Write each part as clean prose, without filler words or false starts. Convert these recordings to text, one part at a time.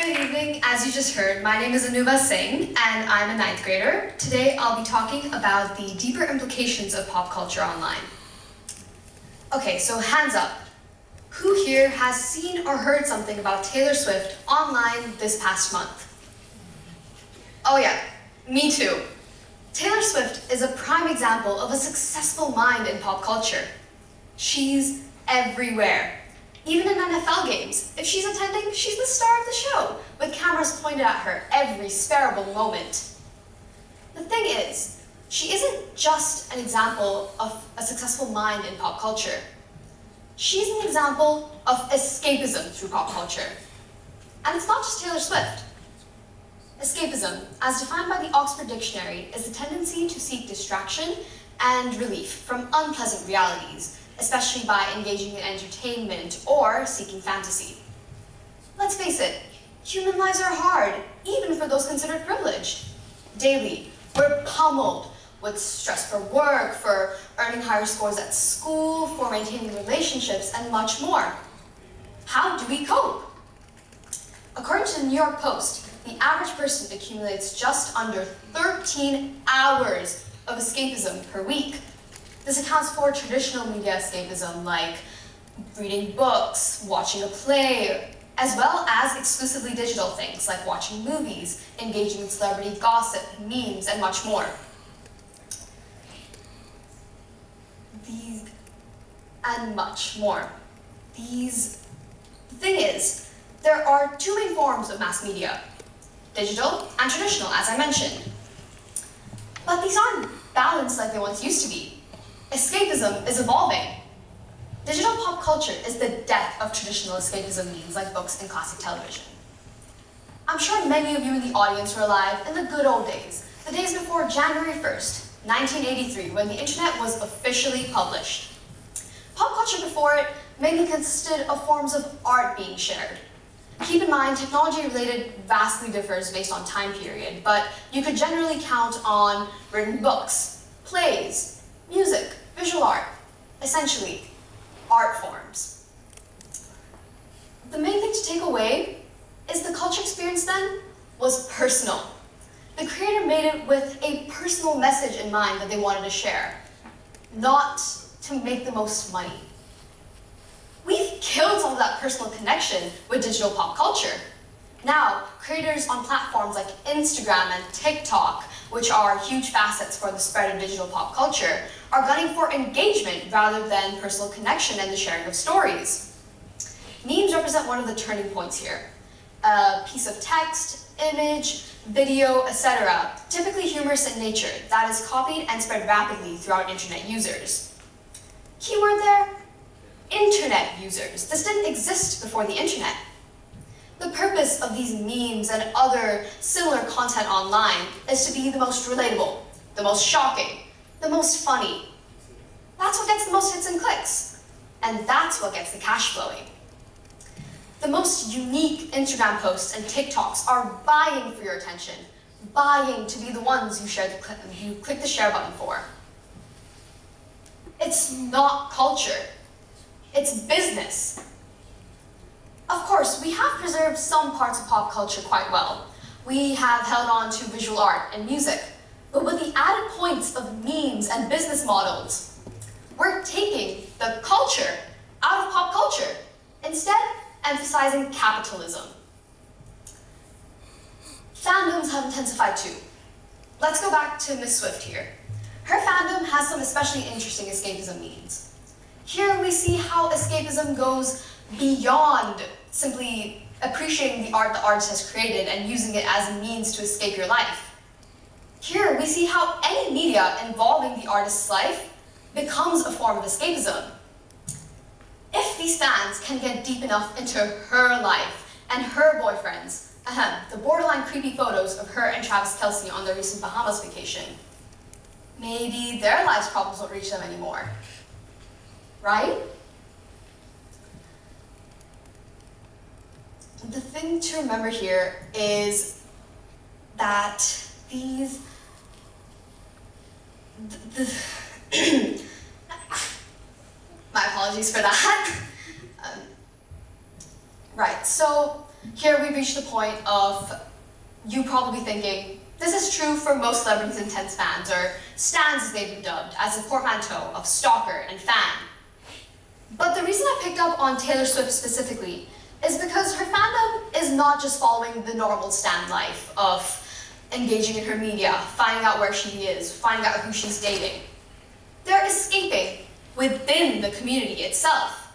Good evening. As you just heard, my name is Anuva Singh, and I'm a 9th grader. Today, I'll be talking about the deeper implications of pop culture online. Okay, so hands up. Who here has seen or heard something about Taylor Swift online this past month? Oh yeah, me too. Taylor Swift is a prime example of a successful mind in pop culture. She's everywhere. Even in NFL games, if she's attending, she's the star of the show, with cameras pointed at her every sparable moment. The thing is, she isn't just an example of a successful mind in pop culture. She's an example of escapism through pop culture. And it's not just Taylor Swift. Escapism, as defined by the Oxford Dictionary, is the tendency to seek distraction and relief from unpleasant realities, especially by engaging in entertainment or seeking fantasy. Let's face it, human lives are hard, even for those considered privileged. Daily, we're pummeled with stress for work, for earning higher scores at school, for maintaining relationships, and much more. How do we cope? According to the New York Post, the average person accumulates just under 13 hours of escapism per week. This accounts for traditional media escapism like reading books, watching a play, as well as exclusively digital things like watching movies, engaging in celebrity gossip, memes, and much more. The thing is, there are two main forms of mass media, digital and traditional, as I mentioned. But these aren't balanced like they once used to be. Escapism is evolving. Digital pop culture is the death of traditional escapism means like books and classic television. I'm sure many of you in the audience were alive in the good old days, the days before January 1st, 1983, when the internet was officially published. Pop culture before it mainly consisted of forms of art being shared. Keep in mind, technology-related vastly differs based on time period, but you could generally count on written books, plays, music, visual art, essentially, art forms. The main thing to take away is the culture experience then was personal. The creator made it with a personal message in mind that they wanted to share, not to make the most money. We've killed some of that personal connection with digital pop culture. Now, creators on platforms like Instagram and TikTok, which are huge facets for the spread of digital pop culture, are gunning for engagement rather than personal connection and the sharing of stories. Memes represent one of the turning points here. A piece of text, image, video, etc., typically humorous in nature, that is copied and spread rapidly throughout internet users. Keyword there, internet users. This didn't exist before the internet. The purpose of these memes and other similar content online is to be the most relatable, the most shocking, the most funny. That's what gets the most hits and clicks, and that's what gets the cash flowing. The most unique Instagram posts and TikToks are vying for your attention, vying to be the ones you click the share button for. It's not culture, it's business. Of course, we have preserved some parts of pop culture quite well. We have held on to visual art and music, but with the added points of memes and business models, we're taking the culture out of pop culture, instead emphasizing capitalism. Fandoms have intensified too. Let's go back to Miss Swift here. Her fandom has some especially interesting escapism means. Here we see how escapism goes beyond simply appreciating the art the artist has created and using it as a means to escape your life. Here we see how any media involving the artist's life becomes a form of escapism. If these fans can get deep enough into her life and her boyfriends, the borderline creepy photos of her and Travis Kelce on their recent Bahamas vacation, maybe their life's problems won't reach them anymore, right? The thing to remember here is that my apologies for that. Right, so here we reach the point of you probably thinking, this is true for most celebrities' intense fans, or stans as they've been dubbed, as a portmanteau of stalker and fan. But the reason I picked up on Taylor Swift specifically is because her fandom is not just following the normal stan life of engaging in her media, finding out where she is, finding out who she's dating. They're escaping within the community itself.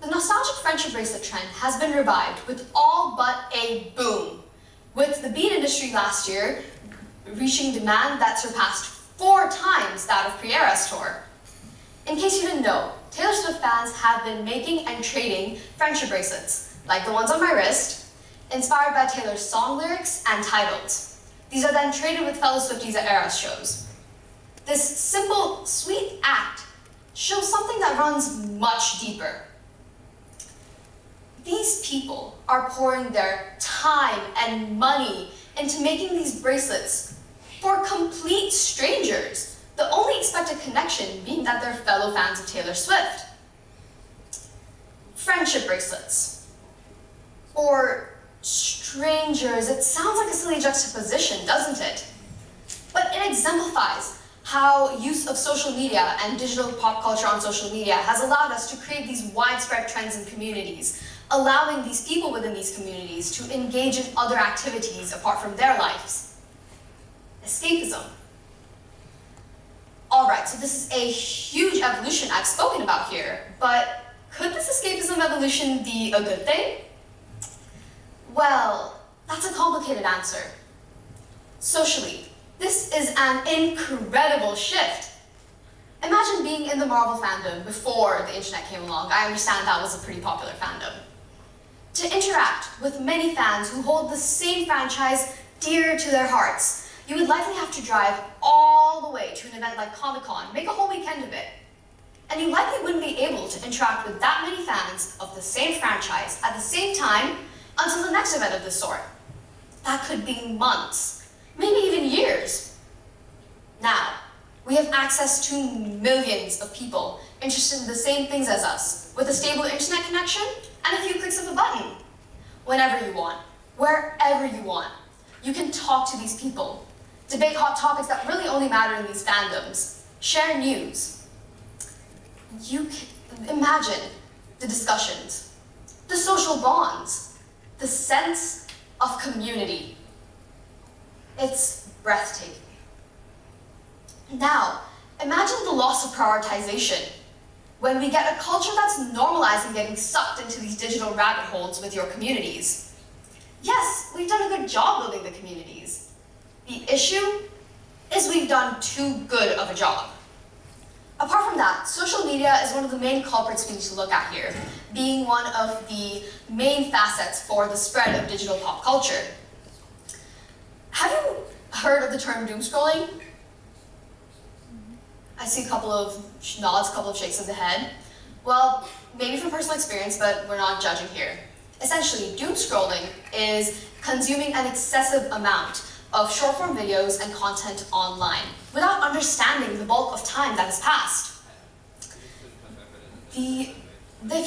The nostalgic friendship bracelet trend has been revived with all but a boom, with the bead industry last year reaching demand that surpassed 4 times that of pre-Eras tour. In case you didn't know, Taylor Swift fans have been making and trading friendship bracelets, like the ones on my wrist, inspired by Taylor's song lyrics and titles. These are then traded with fellow Swifties at Eras shows. This simple, sweet act shows something that runs much deeper. These people are pouring their time and money into making these bracelets for complete strangers, the only expected connection being that they're fellow fans of Taylor Swift. Friendship bracelets. Or strangers. It sounds like a silly juxtaposition, doesn't it? But it exemplifies how use of social media and digital pop culture on social media has allowed us to create these widespread trends and communities, allowing these people within these communities to engage in other activities apart from their lives. Escapism. Alright, so this is a huge evolution I've spoken about here, but could this escapism evolution be a good thing? Well, that's a complicated answer. Socially, this is an incredible shift. Imagine being in the Marvel fandom before the internet came along. I understand that was a pretty popular fandom. To interact with many fans who hold the same franchise dear to their hearts, you would likely have to drive all the way to an event like Comic-Con, make a whole weekend of it. And you likely wouldn't be able to interact with that many fans of the same franchise at the same time until the next event of this sort. That could be months, maybe even years. Now, we have access to millions of people interested in the same things as us, with a stable internet connection and a few clicks of a button. Whenever you want, wherever you want, you can talk to these people, debate hot topics that really only matter in these fandoms, share news. You can imagine the discussions, the social bonds, the sense of community. It's breathtaking. Now, imagine the loss of prioritization when we get a culture that's normalizing getting sucked into these digital rabbit holes with your communities. Yes, we've done a good job building the communities. The issue is we've done too good of a job. Apart from that, social media is one of the main culprits we need to look at here, being one of the main facets for the spread of digital pop culture. Have you heard of the term doom scrolling? I see a couple of nods, a couple of shakes of the head. Well, maybe from personal experience, but we're not judging here. Essentially, doom scrolling is consuming an excessive amount of short-form videos and content online without understanding the bulk of time that has passed. If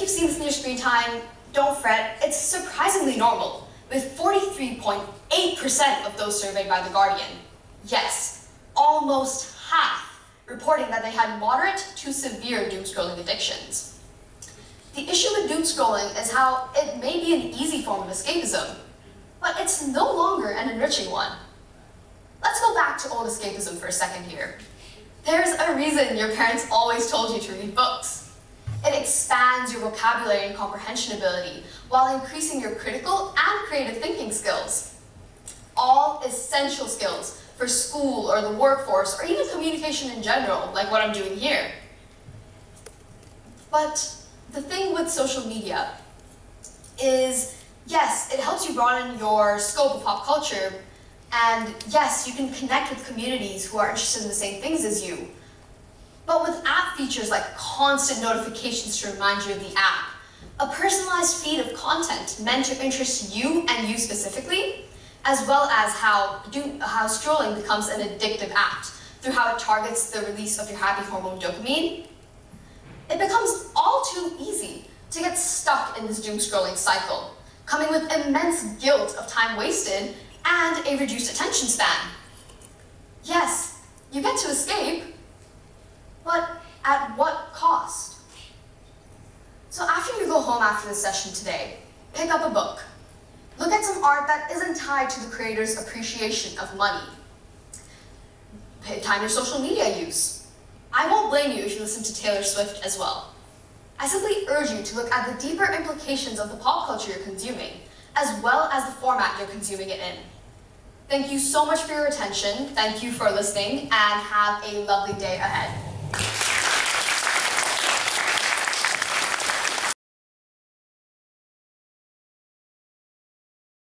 you've seen this in your screen time, don't fret, it's surprisingly normal, with 43.8% of those surveyed by The Guardian. Yes, almost half reporting that they had moderate to severe doom scrolling addictions. The issue with doom scrolling is how it may be an easy form of escapism, but it's no longer an enriching one. Let's go back to old escapism for a second here. There's a reason your parents always told you to read books. It expands your vocabulary and comprehension ability while increasing your critical and creative thinking skills. All essential skills for school or the workforce or even communication in general, like what I'm doing here. But the thing with social media is, yes, it helps you broaden your scope of pop culture, and yes, you can connect with communities who are interested in the same things as you. But with app features like constant notifications to remind you of the app, a personalized feed of content meant to interest you and you specifically, as well as how scrolling becomes an addictive act through how it targets the release of your happy hormone dopamine, it becomes all too easy to get stuck in this doom scrolling cycle, coming with immense guilt of time wasted and a reduced attention span. Yes, you get to escape, but at what cost? So after you go home after this session today, pick up a book. Look at some art that isn't tied to the creator's appreciation of money. Time your social media use. I won't blame you if you listen to Taylor Swift as well. I simply urge you to look at the deeper implications of the pop culture you're consuming, as well as the format you're consuming it in. Thank you so much for your attention, thank you for listening, and have a lovely day ahead.